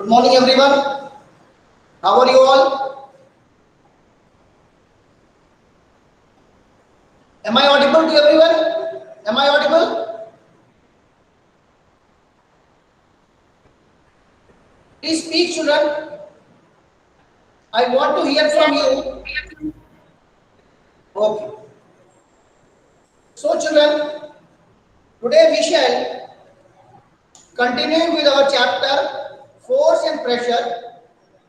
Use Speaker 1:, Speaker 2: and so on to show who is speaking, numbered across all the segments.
Speaker 1: Good morning, everyone. How are you all? Am I audible to everyone? Am I audible? Please speak, children. I want to hear from you. Okay. So, children, today we shall continue with our chapter Force and Pressure.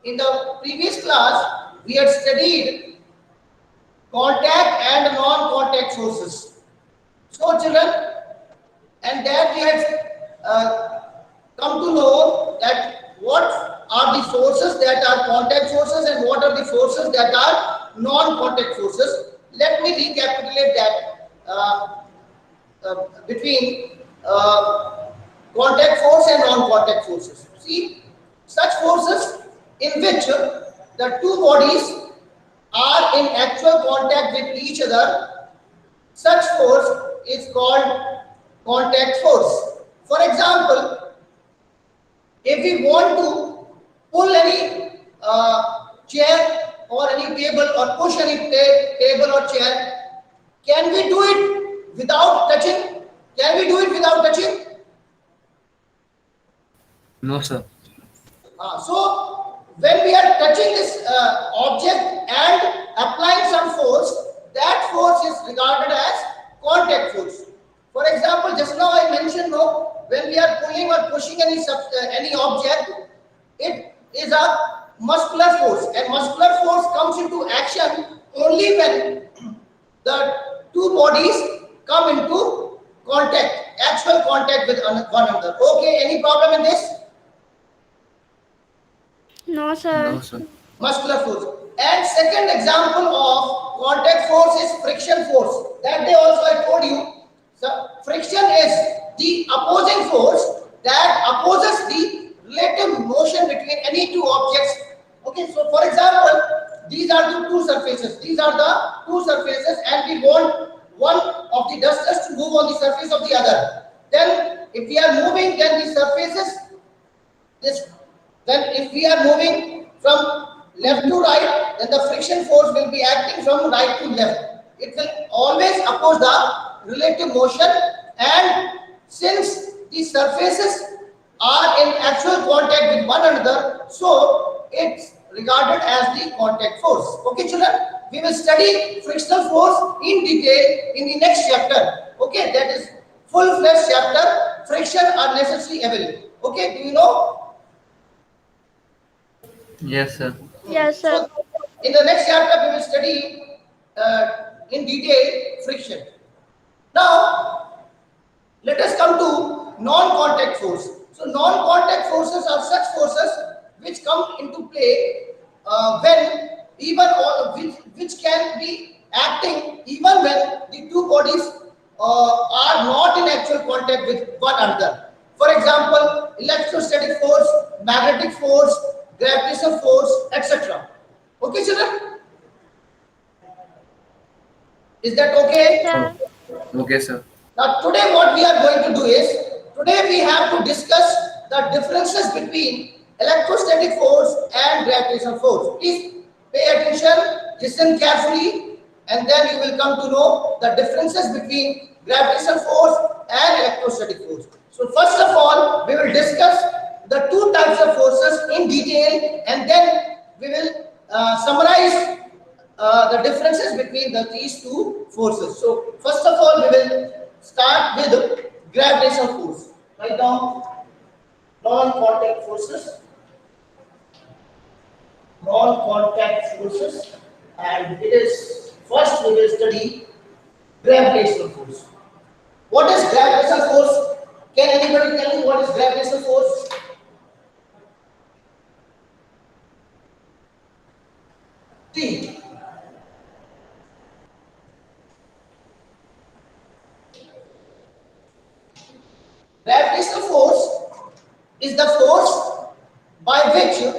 Speaker 1: In the previous class, we had studied contact and non-contact forces. So, children, and that we have come to know that what are the forces that are contact forces and what are the forces that are non-contact forces. Let me recapitulate that between contact force and non-contact forces. See, such forces in which the two bodies are in actual contact with each other, such force is called contact force. For example, if we want to pull any chair or any table or push any table or chair, can we do it without touching? Can we do it without touching?
Speaker 2: No, sir.
Speaker 1: So when we are touching this object and applying some force, that force is regarded as contact force. For example, just now I mentioned, no, when we are pulling or pushing any object, it is a muscular force, and muscular force comes into action only when the two bodies come into contact, actual contact with one another. Okay, any problem in this?
Speaker 3: No,
Speaker 2: No,
Speaker 3: sir.
Speaker 2: sir.
Speaker 1: Muscular force. And second example of contact force is friction force. That day also I told you. So friction is the opposing force that opposes the relative motion between any two objects. Okay, so for example, these are the two surfaces. These are the two surfaces, and we want one of the dusters to move on the surface of the other. Then, if we are moving, then the surfaces this then if we are moving from left to right, then the friction force will be acting from right to left. It will always oppose the relative motion, and since the surfaces are in actual contact with one another, so it's regarded as the contact force. Okay, children, we will study frictional force in detail in the next chapter. Okay, that is full-fledged chapter, friction are necessary available. Okay, do you know?
Speaker 2: Yes, sir.
Speaker 3: Yes, sir.
Speaker 1: So, in the next chapter, we will study in detail friction. Now, let us come to non-contact force. So, non-contact forces are such forces which come into play when even all which can be acting even when the two bodies are not in actual contact with one another. For example, electrostatic force, magnetic force, gravitational force, etc. Okay, children? Is that
Speaker 3: Yes,
Speaker 1: okay?
Speaker 3: sir.
Speaker 2: Okay, sir.
Speaker 1: Now, today what we are going to do is, today we have to discuss the differences between electrostatic force and gravitational force. Please pay attention, listen carefully, and then you will come to know the differences between gravitational force and electrostatic force. So first of all, we will discuss the two types of forces in detail, and then we will summarize the differences between these two forces. So first of all, we will start with gravitational force. Write down non-contact forces, and it is first we will study gravitational force. What is gravitational force? Can anybody tell me what is gravitational force? Think. Gravitational force is the force by which the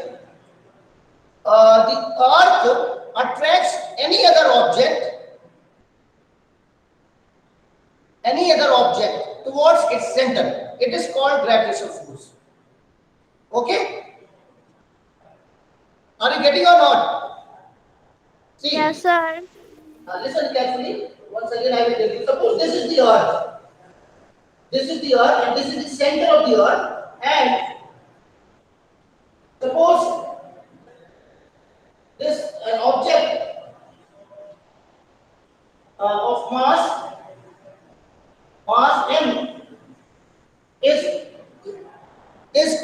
Speaker 1: earth attracts any other object towards its center. It is called gravitational force. Okay, Are you getting or not? See,
Speaker 3: Yes, sir.
Speaker 1: listen carefully. Once again, I will tell you. Suppose this is the earth. This is the earth, and this is the center of the earth. And suppose this an object of mass m is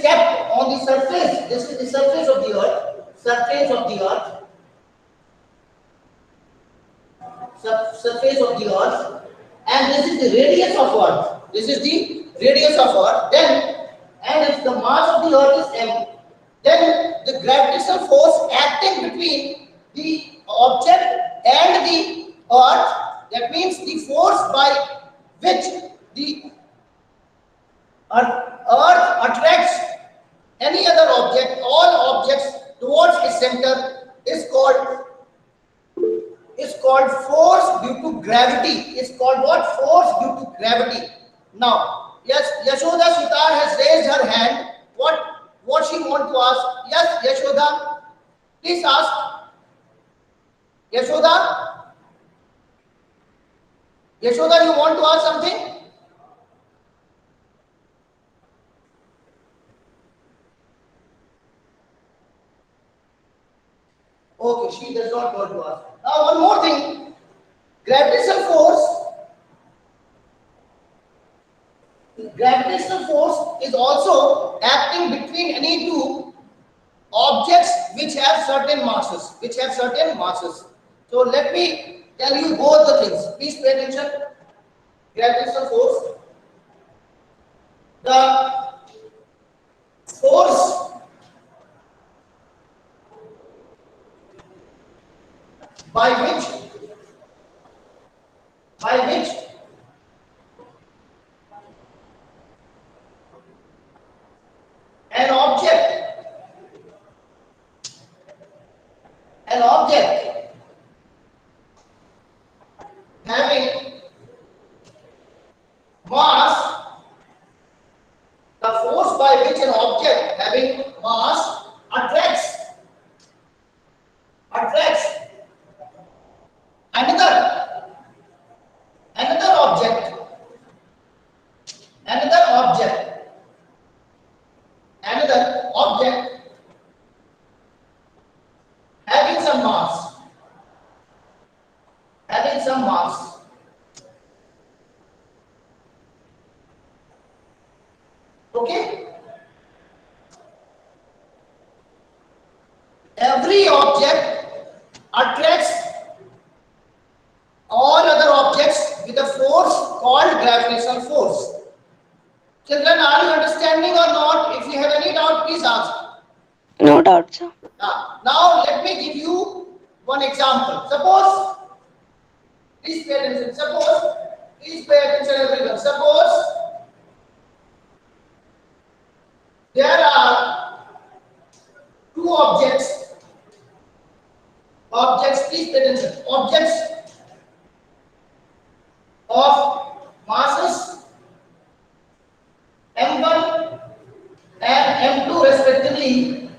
Speaker 1: kept on the surface. This is the surface of the earth. Surface of the earth. Surface of the earth, and this is the radius of earth. This is the radius of earth. Then, and if the mass of the earth is m, then the gravitational force acting between the object and the earth, that means the force by which the earth attracts any other object, all objects towards its center, is called force due to gravity. Is called what? Force due to gravity. Now, yes, Yashoda Sitar has raised her hand. What she want to ask? Yes, Yashoda, please ask. Yashoda, Yashoda, you want to ask something? Okay, she does not want to ask. Now, one more thing. Gravitational force is also acting between any two objects which have certain masses. So let me tell you both the things. Please pay attention. Gravitational force. The force by which an object having mass, the force by which an object having mass attracts another object having some mass. Okay, every object attracts all other objects with a force called gravitational force. Children, are you understanding or not? If you have any doubt, please ask.
Speaker 3: No doubt, sir.
Speaker 1: Now let me give you one example. Suppose, please pay attention. Please pay attention, everyone. Suppose there are two objects. Please pay attention. Objects of masses m1 and m2 respectively,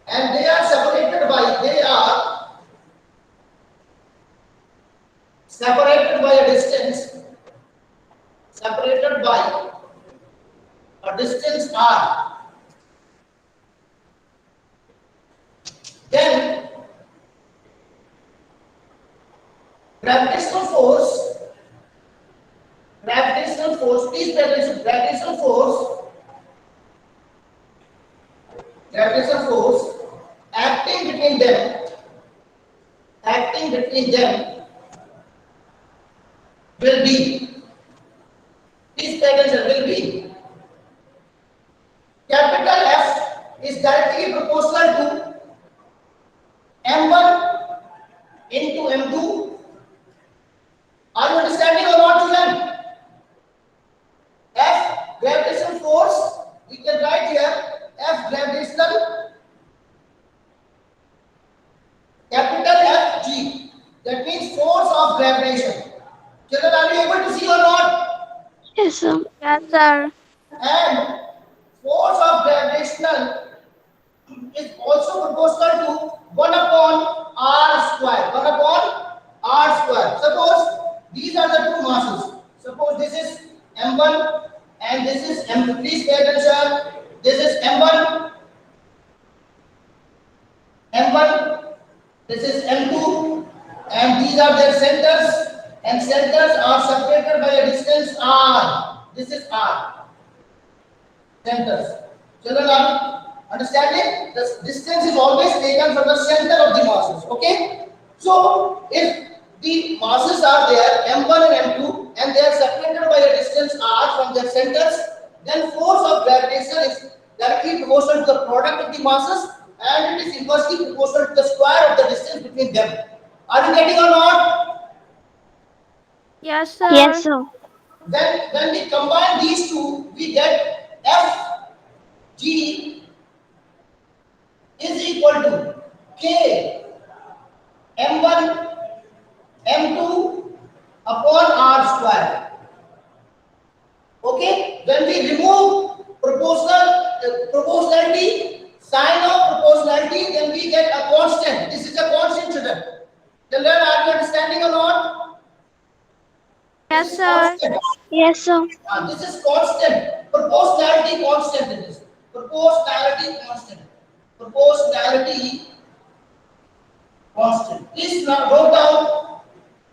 Speaker 1: and they are separated by a distance, r. Then gravitational force, please pay attention. Gravitational force acting between them will be, please pay attention, will be capital F is directly proportional to m1 into m2. Are you understanding or not, children? F gravitational force, we can write here F gravitational, capital F G. That means force of gravitation. Children, are you able to see or not?
Speaker 3: Yes, sir.
Speaker 4: Yes, sir.
Speaker 1: And force of gravitational is also proportional to 1 upon r square. 1 upon r square. Suppose these are the two masses. Suppose this is m1 and this is m2. Please pay attention. This is m1, m1. This is m2, and these are their centers. And centers are separated by a distance r. This is r. Centers. Children are understanding? The distance is always taken from the center of the masses. Okay? So, if the masses are there, m1 and m2, and they are separated by a distance r from their centers, then force of gravitation is directly proportional to the product of the masses, and it is inversely proportional to the square of the distance between them. Are you getting or not?
Speaker 4: Yes, sir.
Speaker 3: Yes, sir.
Speaker 1: When we combine these two, we get F G is equal to K M1 M2 upon R square. Okay? When we remove proportionality, sign of proportionality, then we get a constant. This is a constant, children. Children, are you understanding or not?
Speaker 4: Yes,
Speaker 1: This is
Speaker 4: sir.
Speaker 1: constant.
Speaker 3: Yes, sir.
Speaker 1: This is constant. Proportionality constant. It is proportionality constant. Proportionality constant. Please note down.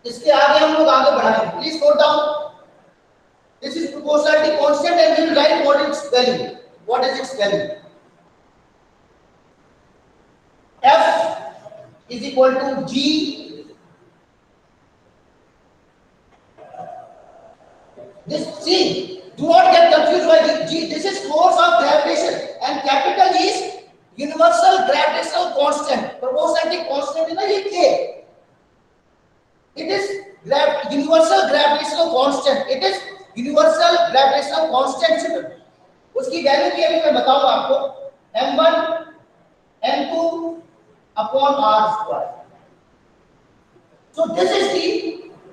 Speaker 1: इसके आगे हम लोग आगे बढ़ाएंगे. Please note down. This is proportionality constant, and we will write what its value. What is its value? F is equal to G. This, see, do not get confused by the G. This is force of gravitation, and capital G is universal gravitational constant. Proportionality constant is ये K. It is universal gravitational constant. It is universal gravitational constant. उसकी value भी अभी मैं बताऊंगा आपको. m1 m2 upon r square. So this is the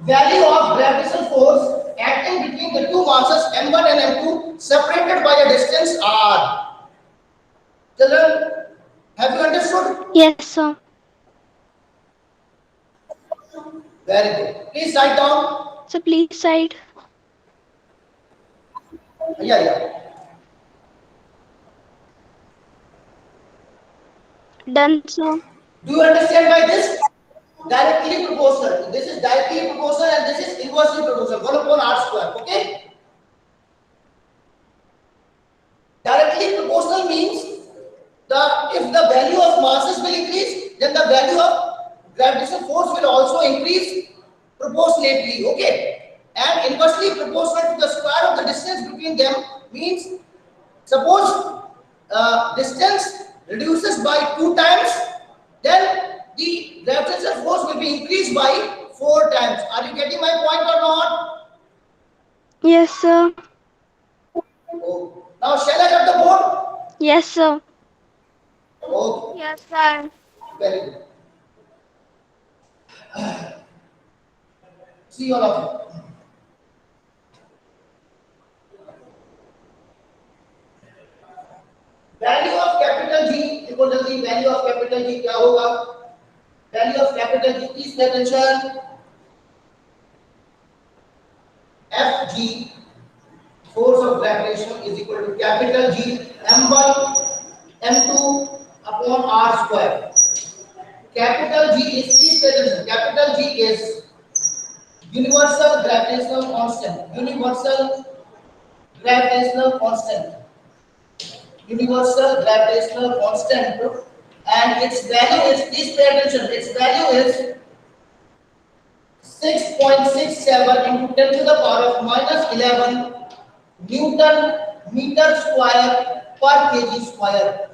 Speaker 1: value of gravitational force acting between the two masses m1 and m2 separated by a distance r. Children, have you understood?
Speaker 3: Yes, sir.
Speaker 1: Very good. Please write down.
Speaker 3: So please cite.
Speaker 1: Yeah.
Speaker 3: Done, sir.
Speaker 1: Do you understand by this? Directly proportional. This is directly proportional and this is inversely proportional. 1 upon r square. Okay? Directly proportional means if the value of masses will increase, then the value of gravitational force will also increase proportionately. Okay? And inversely proportional to the square of the distance between them means, suppose distance reduces by 2 times, then the gravitational force will be increased by 4 times. Are you getting my point or not?
Speaker 3: Yes, sir.
Speaker 1: Oh. Now shall I cut the board?
Speaker 3: Yes, sir.
Speaker 1: Okay.
Speaker 4: Yes, sir.
Speaker 1: Very good. See all of you. Value of capital G, देखो जल्दी value of capital G क्या होगा? Value of capital G, please pay attention. Fg, force of gravitation, is equal to capital G m1 m2 upon r square. Capital G is, please pay attention, capital G is universal gravitational constant. Universal gravitational constant. Universal gravitational constant, and its value is, please pay attention, its value is 6.67 into 10 to the power of minus 11 Newton meter square per kg square.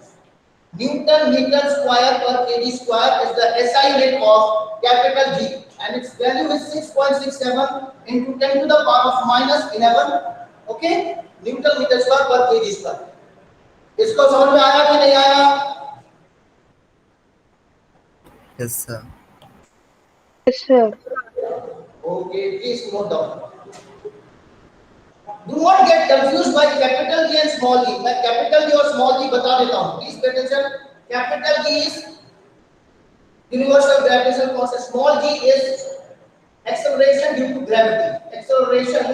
Speaker 1: Newton meter square per kg square is the SI unit of capital G, and its value is 6.67 into 10 to the power of minus 11. Okay, Newton meter square per kg square. इसको समझ में आया कि नहीं आया?
Speaker 2: Yes, sir.
Speaker 3: Yes, sir.
Speaker 1: Okay, please note down. Do not get confused by capital G and small g. मैं capital G और small g बता देता हूँ. Please pay attention. Capital G is universal gravitational constant. Small g is acceleration due to gravity. Acceleration,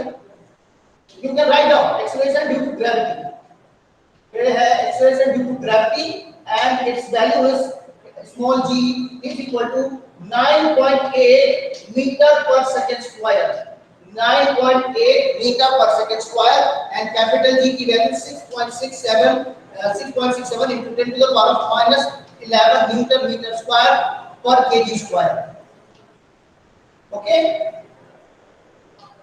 Speaker 1: you can write down acceleration due to gravity. Here है acceleration due to gravity and its value is small g is equal to 9.8 meter per second square. 9.8 meter per second square and capital G की value 6.67 into 10 to the power of minus 11 Newton meter square per kg square. Okay.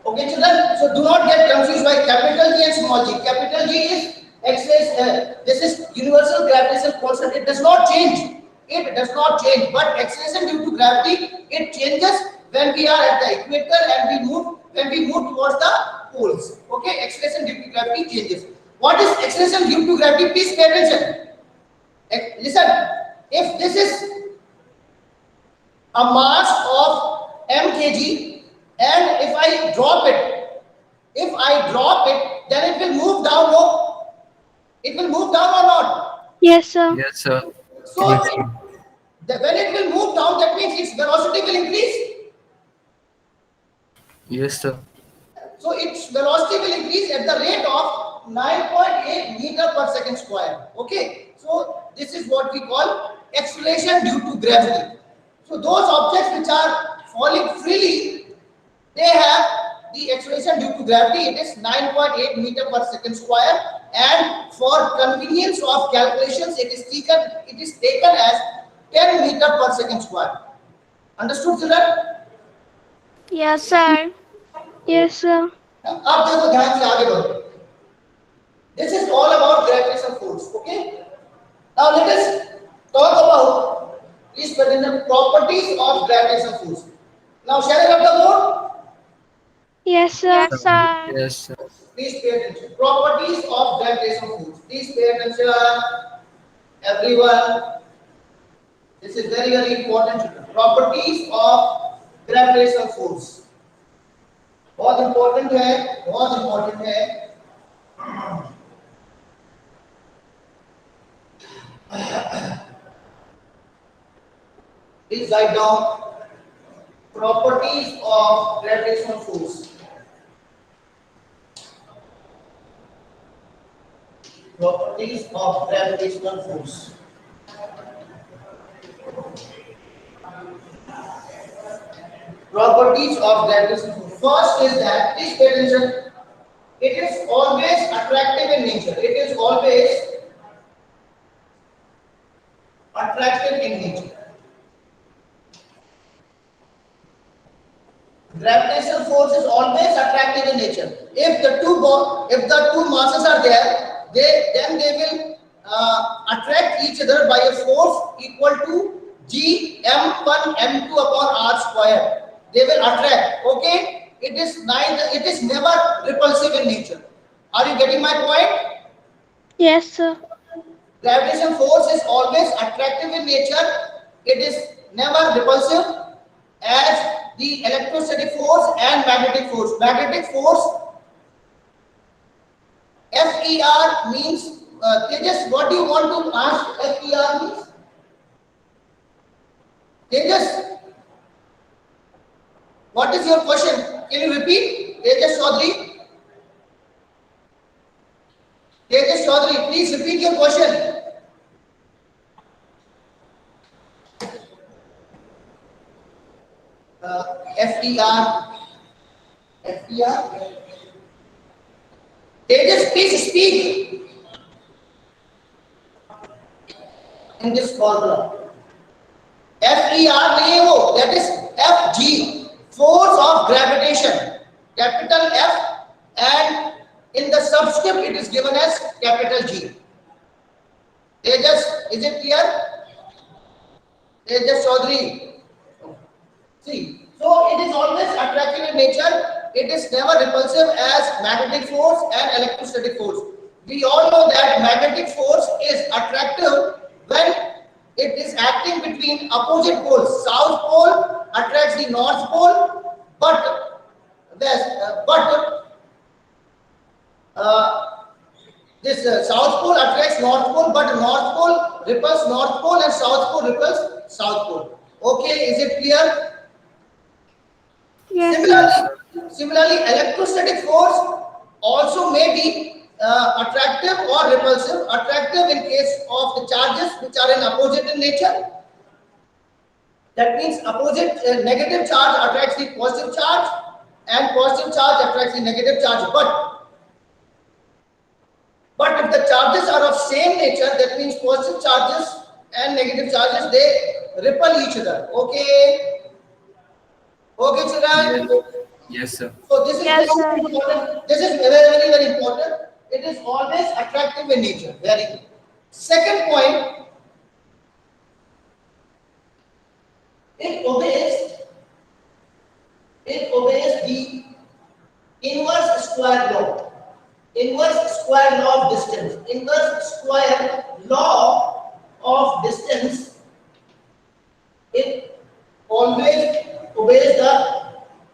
Speaker 1: Okay, children. So do not get confused by capital G and small g. Capital G is acceleration. This is universal gravitational constant. It does not change. It does not change. But acceleration due to gravity, it changes when we are at the equator and when we move towards the poles. Okay, acceleration due to gravity changes. What is acceleration due to gravity? Please pay attention. Listen. If this is a mass of m kg and if I drop it, then it will move down. No, it will move down or not?
Speaker 3: Yes, sir.
Speaker 2: Yes, sir.
Speaker 1: So
Speaker 2: Yes, sir.
Speaker 1: when it will move down, that means its velocity will increase.
Speaker 2: Yes, sir.
Speaker 1: So its velocity will increase at the rate of 9.8 meter per second square. Okay. So this is what we call acceleration due to gravity. So those objects which are falling freely, they have the acceleration due to gravity. It is 9.8 meter per second square. And for convenience of calculations, it is taken as 10 meter per second square. Understood, children?
Speaker 4: Yes, sir.
Speaker 3: Yes, sir.
Speaker 1: अब देखो ध्यान से आगे बढ़ो. This is all about gravitational force. Okay. Now let us talk about the properties of gravitational force. Now shall I rub the board?
Speaker 3: Yes, sir.
Speaker 4: Yes, sir.
Speaker 2: Yes, sir.
Speaker 1: Please pay attention. Properties of gravitational force. Please pay attention, everyone. This is very, very important. Properties of gravitational force. बहुत important है, बहुत important है. Please write down properties of gravitational force. Properties of gravitational force. Properties of gravitational force. First is that, please pay attention, it is always attractive in nature. It is always attractive in nature. Gravitational force is always attractive in nature. If the two masses are there, then they will attract each other by a force equal to G m1 m2 upon r square. They will attract. Okay. It is never repulsive in nature. Are you getting my point?
Speaker 3: Yes, sir.
Speaker 1: Gravitational force is always attractive in nature. It is never repulsive as the electrostatic force and magnetic force. Magnetic force, FER means, Tejas, what do you want to ask FER means? Tejas, what is your question? Can you repeat? Tejas Chaudhary? Tejas Chaudhary, please repeat your question. FER. Tejas, please speak in this formula. FER नहीं है वो, that is FG, force of gravitation, capital F, and in the subscript it is given as capital G. Tejas, is it clear? Tejas Chaudhary. See, so it is always attractive in nature. It is never repulsive as magnetic force and electrostatic force. We all know that magnetic force is attractive when it is acting between opposite poles. South pole attracts the north pole, but this south pole attracts north pole, but north pole repels north pole and south pole repels south pole. Okay, is it clear?
Speaker 3: Yes, sir.
Speaker 1: Similarly, electrostatic force also may be attractive or repulsive. Attractive in case of the charges which are in opposite in nature. That means opposite negative charge attracts the positive charge, and positive charge attracts the negative charge. But if the charges are of same nature, that means positive charges and negative charges, they repel each other. Okay. Okay,
Speaker 2: Yes.
Speaker 1: children.
Speaker 2: Yes, sir.
Speaker 1: So this is
Speaker 4: Yes, sir.
Speaker 1: very important. This is very important. It is always attractive in nature. Very good. Second point, it obeys the inverse square law. Inverse square law of distance. Inverse square law of distance. It always obeys the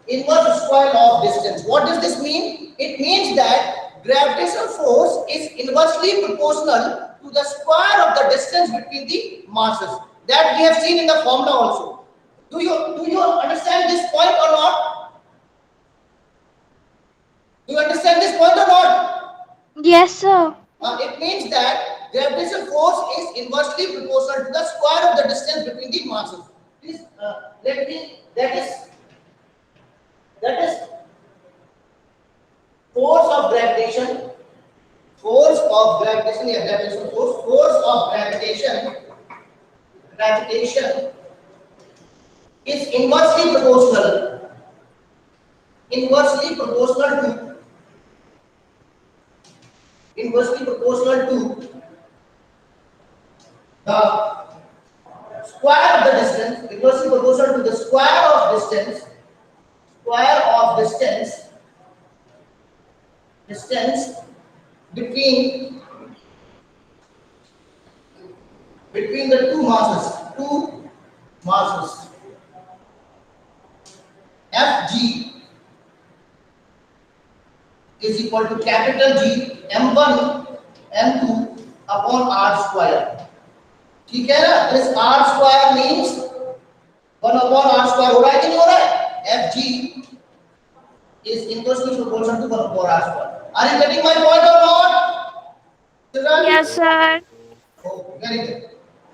Speaker 1: inverse square law of distance. What does this mean? It means that gravitational force is inversely proportional to the square of the distance between the masses. That we have seen in the formula also. Do you understand this point or not? Do you understand this point or not?
Speaker 3: Yes, sir.
Speaker 1: It means that gravitational force is inversely proportional to the square of the distance between the masses. Please let me. That is force of gravitation. Force of gravitation. Yeah, gravitational force. Force of gravitation. Gravitation is inversely proportional. Inversely proportional to. Inversely proportional to the square of the distance, inversely proportional to the square of distance between the two masses Fg is equal to capital G m1 m2 upon r square. ठीक है ना? This r square means 1 upon r square हो रहा है कि नहीं हो रहा है? Fg is inversely proportional to 1 upon r square. Are you getting my point or not? Children?
Speaker 4: Yes, sir.
Speaker 1: Oh, very good.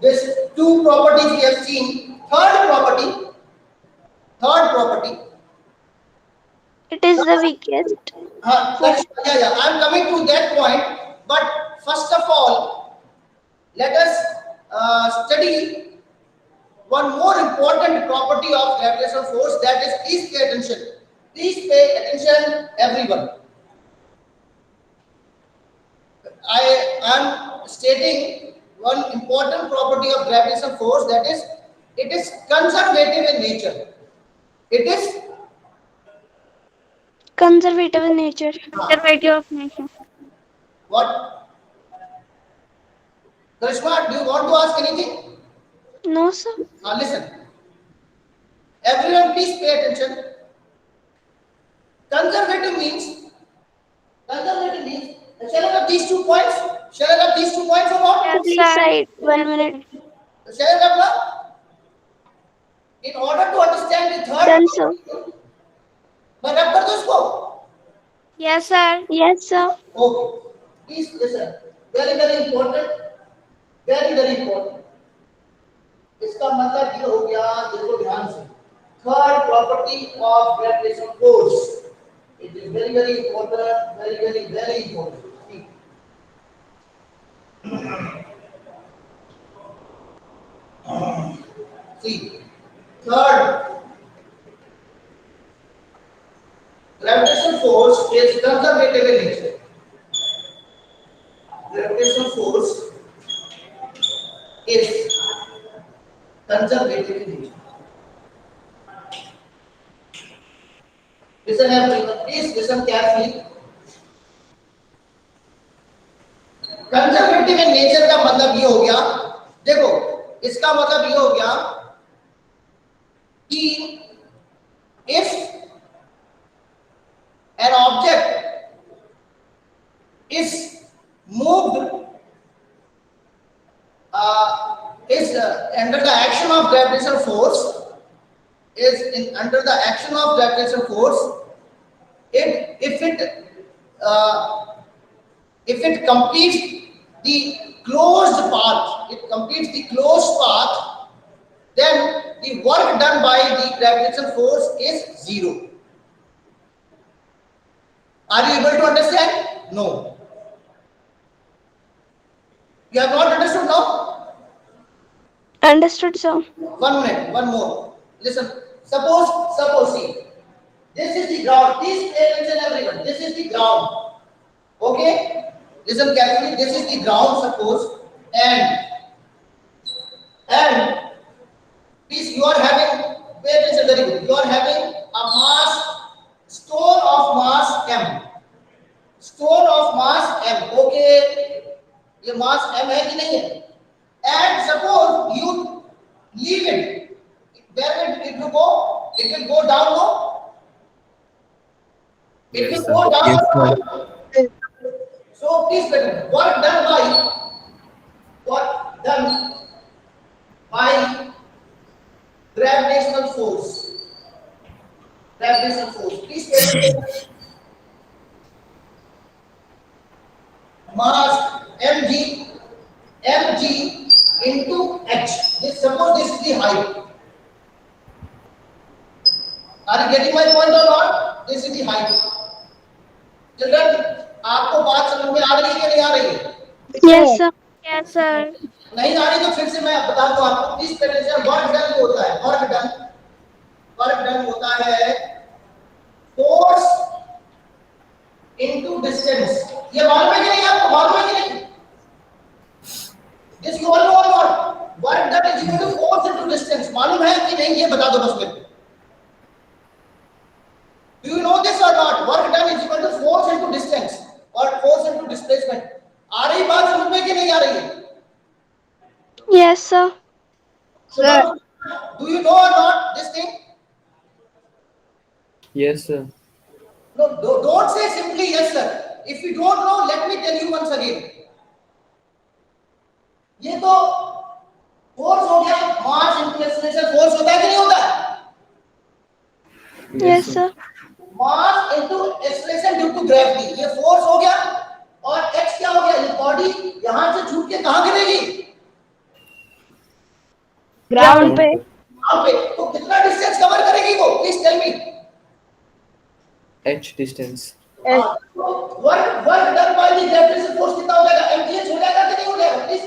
Speaker 1: This two properties we have seen. Third property.
Speaker 3: It is the weakest.
Speaker 1: Yeah. I am coming to that point. But first of all, let us study one more important property of gravitational force. That is, please pay attention. Please pay attention, everyone. I am stating one important property of gravitational force, that is, it is conservative in nature. It is
Speaker 3: Conservative in nature.
Speaker 4: Conservative of nature.
Speaker 1: what? Karishma, do you want to ask anything?
Speaker 3: No, sir.
Speaker 1: Listen. Everyone, please pay attention. Conservative means. Shall I have these 2 points? Shall I have these 2 points or not?
Speaker 4: Yes,
Speaker 3: Please
Speaker 4: sir.
Speaker 3: side 1 minute.
Speaker 1: Shall I have now? In order to understand the third,
Speaker 3: Done, sir.
Speaker 1: मैं रब कर दूं इसको?
Speaker 4: Yes, sir.
Speaker 3: Yes, sir.
Speaker 1: Okay. Please listen. Very important. Very important. इसका मतलब ये हो गया, देखो ध्यान से. Third property of gravitational force. It is very important. Very important. See. Third, gravitational force is conservative in nature. Gravitational force is conservative in nature. Listen everyone, please listen carefully. Conservative in nature का मतलब ये हो गया, देखो इसका मतलब ये हो गया कि if an object under the action of gravitational force under the action of gravitational force, uh, if it completes the closed path, then the work done by the gravitational force is zero. Are you able to understand? No. You have not understood now?
Speaker 3: Understood, sir.
Speaker 1: 1 minute, one more. Listen. Suppose, see. This is the ground. Please pay attention, everyone. This is the ground. Okay? Listen carefully. This is the ground, suppose. And please, you are having, pay attention very good. You are having a stone of mass M. Stone of mass M. Okay? ये mass M है कि नहीं है? And suppose you leave it. Where it will go? It will go down, no? It
Speaker 2: Yes,
Speaker 1: will
Speaker 2: sir.
Speaker 1: go down.
Speaker 2: Yes, sir.
Speaker 1: So please better work done by gravitational force. Gravitational force. Please better mass mg into h. Suppose this is the height. Are you getting my point or not? This is the height. Children, आपको बात समझ में आ रही है कि नहीं आ रही है?
Speaker 3: Yes, sir.
Speaker 4: Yes, sir.
Speaker 1: नहीं आ रही तो फिर से मैं बता दूं आपको। प्लीज पेरेंट्स, वर्क डन होता है, वर्क डन होता है फोर्स इनटू डिस्टेंस। ये मालूम है कि नहीं आपको? मालूम है कि नहीं? दिस यू ऑल नो और नॉट? Work done is equal to force into distance. मालूम है कि नहीं ये बता दो बस मेरे को। Do you know this or not? Work done is equal to force into distance or force into displacement. आ रही बात समझ में कि नहीं आ रही है?
Speaker 3: Yes, sir.
Speaker 1: Sir, do you know or not this thing?
Speaker 2: Yes, sir.
Speaker 1: No, don't say simply yes, sir. If you don't know, let me tell you once again. ये तो force हो गया, mass into acceleration force होता है कि नहीं होता है?
Speaker 3: Yes, sir.
Speaker 1: Mass into acceleration due to gravity, ये फोर्स हो गया। और x क्या हो गया? ये बॉडी यहां से छूट के कहां गिरेगी?
Speaker 3: Ground पे.
Speaker 1: यहां पे। तो कितना डिस्टेंस कवर करेगी वो? Please tell me.
Speaker 2: H distance.
Speaker 1: Work done by the gravitational force कितना हो जाएगा? mgh हो जाएगा कि नहीं हो जाएगा? Please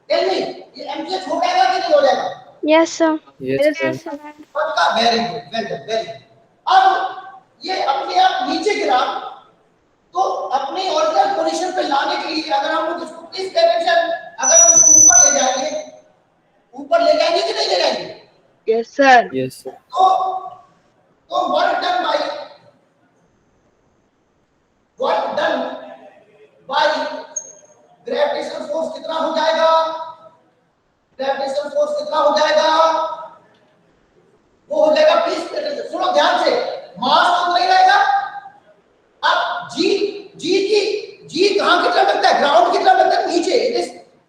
Speaker 1: tell me. ये mgh हो जाएगा कि नहीं हो जाएगा?
Speaker 3: Yes, sir.
Speaker 2: Yes,
Speaker 4: Yes,
Speaker 2: sir.
Speaker 4: sir.
Speaker 1: पक्का? Very good, very good, very good. अब ये अपने आप नीचे गिरा, तो अपनी ओरिजिनल पोजीशन पे लाने के लिए अगर हम लोग इसको इस डायरेक्शन, अगर हम इसको ऊपर ले जाएंगे कि नहीं ले जाएंगे?
Speaker 5: Yes, sir.
Speaker 2: Yes, sir.
Speaker 1: तो work done by gravitational force कितना हो जाएगा? ग्रेविटेशनल फोर्स कितना हो जाएगा? वो हो जाएगा, प्लीज सुनो ध्यान से, मास तो नहीं रहेगा। अब जी कहां कितना लगता है? ग्राउंड कितना लगता है? नीचे।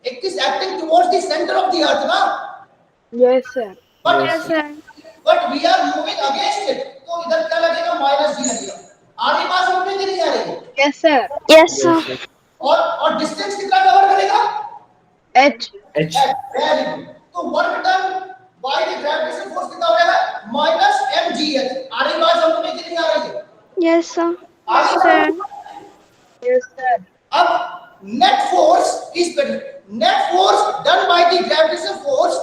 Speaker 1: It is acting towards the centre of the earth ना?
Speaker 5: Yes, sir.
Speaker 4: Yes, sir.
Speaker 1: But we are moving against it, तो इधर क्या लगेगा? माइनस जी लगेगा। आगे पास होने की नहीं आ रही है।
Speaker 5: Yes, sir.
Speaker 3: Yes, sir.
Speaker 2: Yes, sir.
Speaker 1: और डिस्टेंस कितना कवर करेगा?
Speaker 5: H.
Speaker 2: H.
Speaker 1: Very good. तो work done by the gravitational force कितना हो जाएगा? Minus mgh। आगे पास होने की नहीं आ रही है।
Speaker 3: Yes, sir.
Speaker 1: आगे
Speaker 4: Sir.
Speaker 5: Yes, sir.
Speaker 1: अब net force done by the gravitational force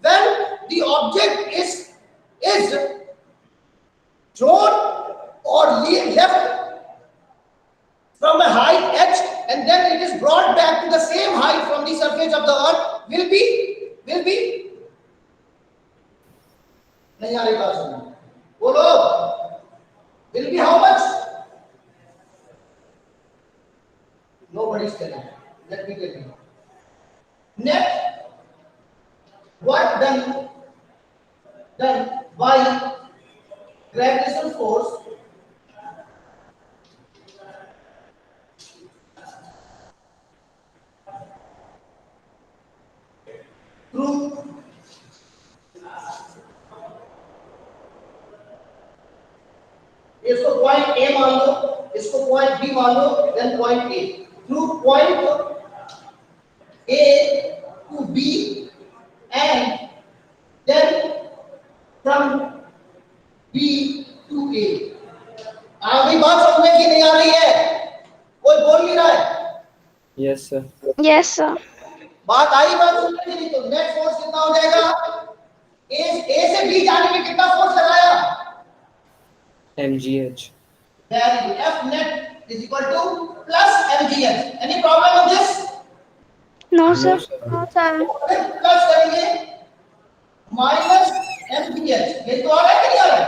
Speaker 1: when the object is thrown or left from a height h and then it is brought back to the same height from the surface of the earth will be नहीं आ रही बात सुनो, बोलो। will be how much? Nobody is telling. Let me tell you. Net work done by gravitational force through मान लो, इसको point B मान लो, then point A, through point A to B and then from B to A. आ गई बात समझ में कि नहीं आ रही है? कोई बोल नहीं रहा है?
Speaker 6: Yes, sir.
Speaker 3: Yes, sir.
Speaker 1: बात आई बात समझ में नहीं, तो नेट फोर्स कितना हो जाएगा? A से B जाने में कितना फोर्स लगाया?
Speaker 6: MGH.
Speaker 1: Very good. F net is equal to plus mgh. Any problem with this?
Speaker 3: No, sir.
Speaker 4: No, sir.
Speaker 1: Plus करेंगे माइनस mgh. ये तो आ रहा है कि नहीं आ रहा है?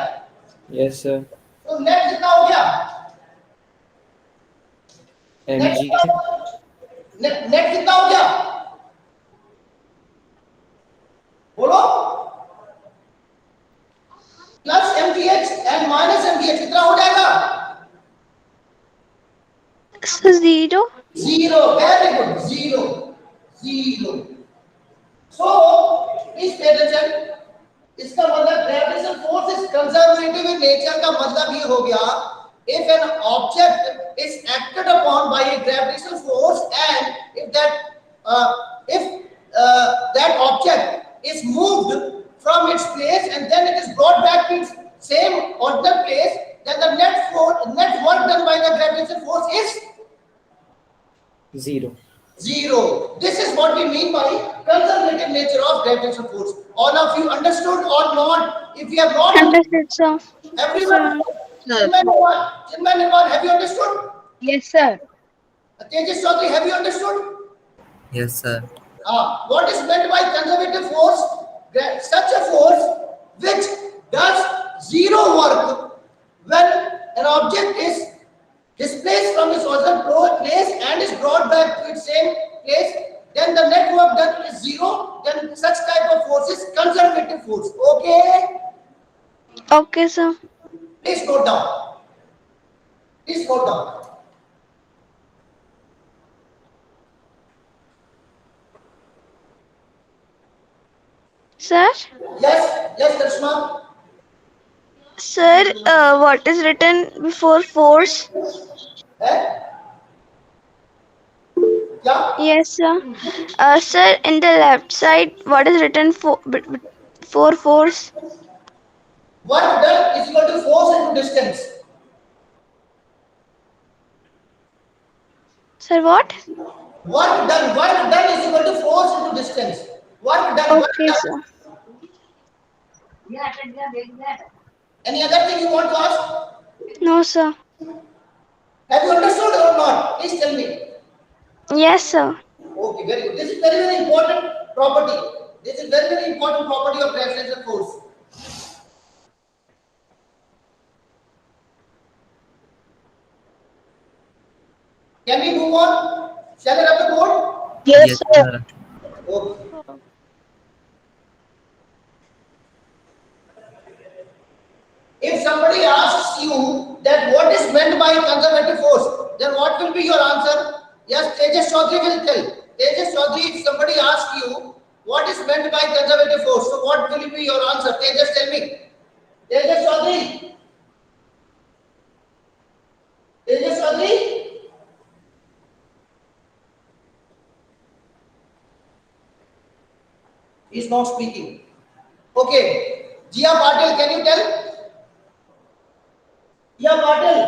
Speaker 6: Yes, sir.
Speaker 1: तो नेट कितना हो गया?
Speaker 6: MGH.
Speaker 1: नेट कितना हो गया? बोलो। Plus mgh and minus mgh कितना हो जाएगा?
Speaker 3: Sir, 0.
Speaker 1: Zero. Very good. Zero. Zero. So इस पेटेंशन इसका मतलब gravitational force is conservative in nature का मतलब ये हो गया if an object is acted upon by a gravitational force and if that object is moved from its place and then it is brought back to its same original place, then the net work done by the gravitational force is
Speaker 6: 0.
Speaker 1: zero. This is what we mean by conservative nature of gravitational force. All of you understood or not? If you have not
Speaker 3: Understood, sir.
Speaker 1: everyone,
Speaker 5: Sir.
Speaker 1: Chinmay Nirmal, have you understood?
Speaker 5: Yes, sir.
Speaker 1: Tejas Chaudhary, have you understood?
Speaker 2: Yes, sir.
Speaker 1: What is meant by conservative force? Such a force which does zero work when an object is displaced from its original place and is brought back to its same place, then the net work done is zero. Then such type of force is conservative force. Okay?
Speaker 3: Okay, sir.
Speaker 1: Please note down. Please note down.
Speaker 3: Sir?
Speaker 1: Yes, Karishma.
Speaker 3: Sir, what is written before force?
Speaker 1: है? क्या?
Speaker 3: Yes, sir. Sir, in the left side, what is written for force?
Speaker 1: Work done is equal to force into distance.
Speaker 3: Sir, what?
Speaker 1: Work done is equal to force into distance. Work done.
Speaker 3: Okay, sir.
Speaker 1: Any other thing you want to ask?
Speaker 3: No, sir.
Speaker 1: Have you understood or not? Please tell me.
Speaker 3: Yes, sir.
Speaker 1: Okay, very good. This is very, very important property. This is very, very important property of gravitational force. Can we move on? Shall I have the board?
Speaker 5: Yes, sir.
Speaker 1: Okay. If somebody asks you that what is meant by conservative force, then what will be your answer? Yes, Tejas Chaudhary will tell. Tejas Chaudhary, if somebody asks you what is meant by conservative force, so what will be your answer? Tejas, tell me. Tejas Chaudhary. Tejas Chaudhary. He is not speaking. Okay. Jia Patil, can you tell? Jia Patil.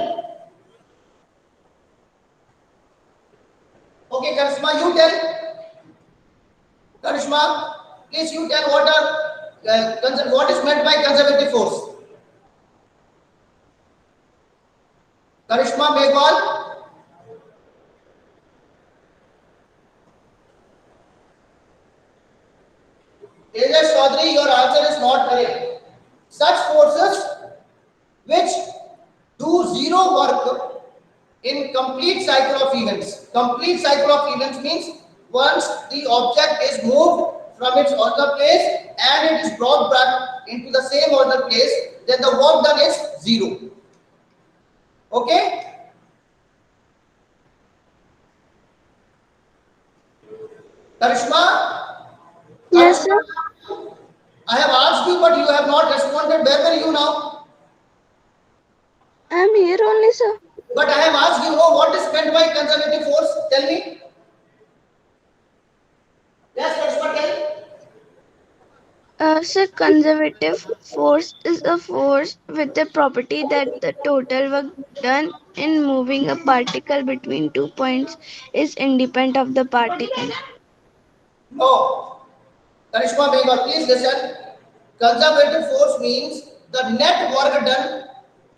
Speaker 1: Okay, Karishma, you tell. Karishma, please you tell what is meant by conservative force. Karishma Meghwal. Tejas Chaudhary, your answer is not correct. Such forces which do zero work in complete cycle of events. Complete cycle of events means once the object is moved from its original place and it is brought back into the same original place, then the work done is zero. Okay? Karishma?
Speaker 3: Yes, sir.
Speaker 1: I have asked you, but you have not responded. Where were you now?
Speaker 3: I'm here only, sir.
Speaker 1: But I have asked you, what is meant by conservative force? Tell me. Yes, Karishma, tell.
Speaker 3: Sir, conservative force is a force with the property that the total work done in moving a particle between 2 points is independent of the particle.
Speaker 1: No. Karishma Bengal, please listen. Conservative force means the net work done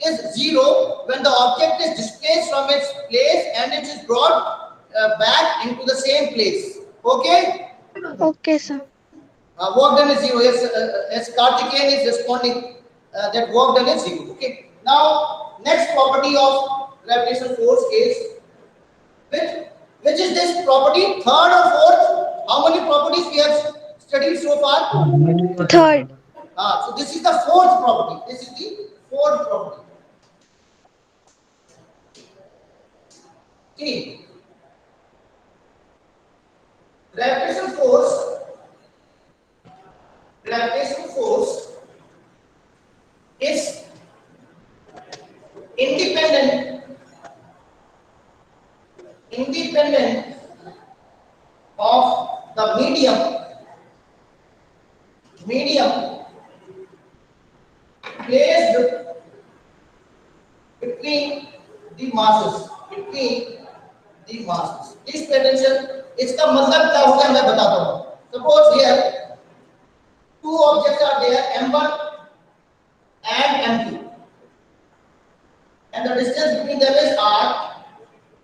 Speaker 1: is zero when the object is displaced from its place and it is brought back into the same place. Okay?
Speaker 3: Okay, sir.
Speaker 1: Work done is zero. Yes, as Karthikeyan is responding that work done is zero. Okay. Now, next property of gravitational force is which which is this property? Third or fourth? How many properties we have studied so far?
Speaker 3: Third.
Speaker 1: So this is the fourth property. This is the fourth property. See, gravitational force. Gravitational force is independent of the medium placed between the masses. Please pay attention. इसका मतलब क्या होगा मैं बताता हूँ. Suppose here two objects are there, M1 and M2, and the distance between them is r,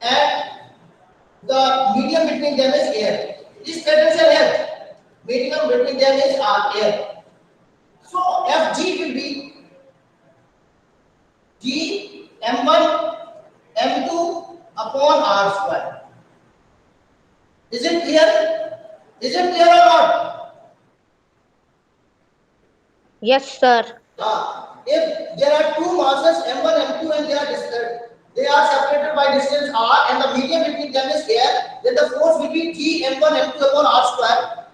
Speaker 1: and the medium between them is air. This potential here, medium between them is r, air. So Fg will be G m1 m2 upon r square. Is it clear? Is it clear or not?
Speaker 5: Yes, sir.
Speaker 1: If there are two masses m1 m2 and they are separated by distance r and the medium between them is air, then the force will be G m1 m2 upon r square.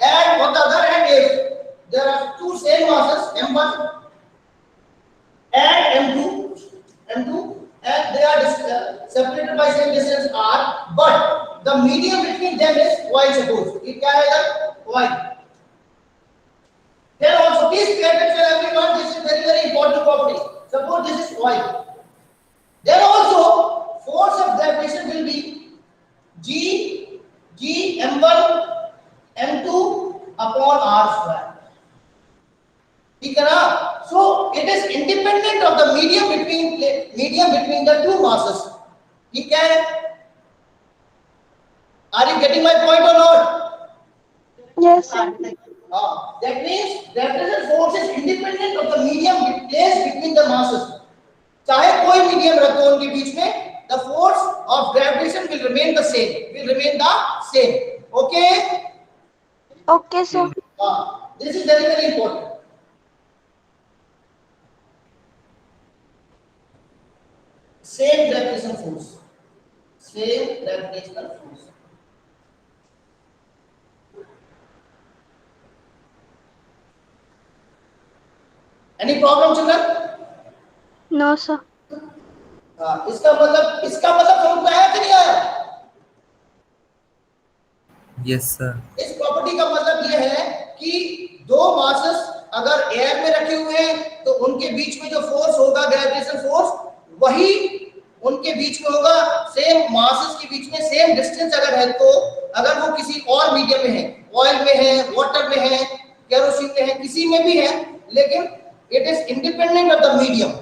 Speaker 1: And on the other hand, if there are two same masses m1 and m2 and they are separated by same distance r, but the medium between them is y, suppose it क्या रहेगा y. Then also please pay attention everyone, this is very important property. Suppose this is y. Then also force of gravitation will be G m1 m2 upon r square. ठीक है ना? So it is independent of the medium between the two masses. ठीक है? Are you getting my point or not?
Speaker 3: Yes, sir.
Speaker 1: That means gravitational force is independent of the medium placed between the masses. चाहे कोई medium रखो उनके बीच में, the force of gravitation will remain the same. Okay?
Speaker 3: Okay, sir.
Speaker 1: This is very important. Same gravitational force. Any problem, children?
Speaker 3: No, sir.
Speaker 1: इसका मतलब समझ में आया कि नहीं आया?
Speaker 2: Yes, sir.
Speaker 1: इस प्रॉपर्टी का मतलब यह है कि दो मासेस अगर एयर में रखे हुए हैं तो उनके बीच में जो फोर्स होगा ग्रेविटेशनल फोर्स वही उनके बीच में होगा. सेम मासेस के बीच में सेम डिस्टेंस अगर है तो अगर वो किसी और मीडियम में है, ऑयल में है, वाटर में है, केरोसिन में है, किसी में भी है, लेकिन it is independent of the medium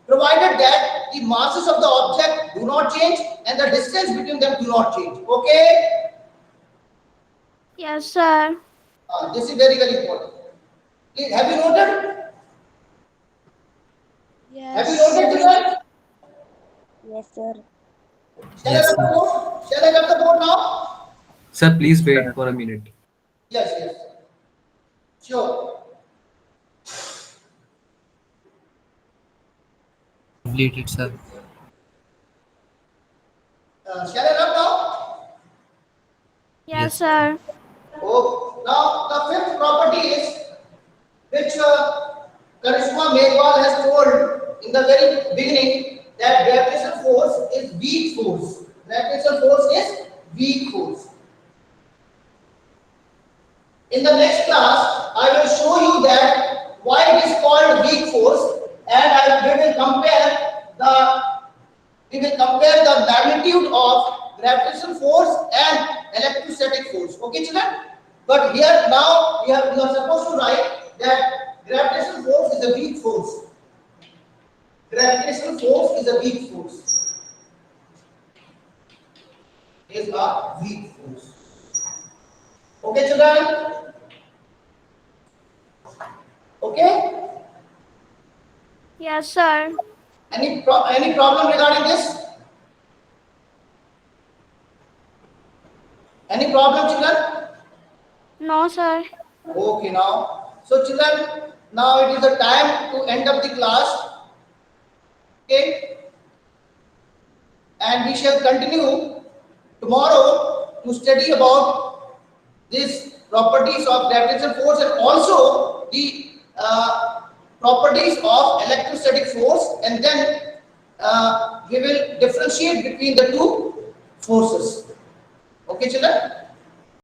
Speaker 1: provided that the masses of the object do not change and the distance between them do not change. Okay?
Speaker 4: Yes, sir.
Speaker 1: This is very important. Please, have you noted? Have you noted children?
Speaker 5: Yes, sir.
Speaker 2: Yes, sir.
Speaker 1: Shall I cut the board now?
Speaker 6: Sir, please wait for a minute.
Speaker 1: Yes. Sure.
Speaker 2: Completed, sir.
Speaker 1: Shall I rub now?
Speaker 4: Yes, sir.
Speaker 1: Oh, now the fifth property is which Karishma Meghwal has told in the very beginning. that gravitational force is weak force. Gravitational force is weak force. In the next class, I will show you that why it is called weak force, and we will compare the magnitude of gravitational force and electrostatic force. Okay, children? But here now we are supposed to write that gravitational force is a weak force. Gravitational force is a weak force. Is a weak force. Okay, children? Okay?
Speaker 4: Yes, sir.
Speaker 1: Any problem regarding this? Any problem, children?
Speaker 4: No, sir.
Speaker 1: Okay, now. So, children, now it is the time to end up the class. Okay? And we shall continue tomorrow to study about these properties of gravitational force and also the properties of electrostatic force, and then we will differentiate between the two forces. Okay, children?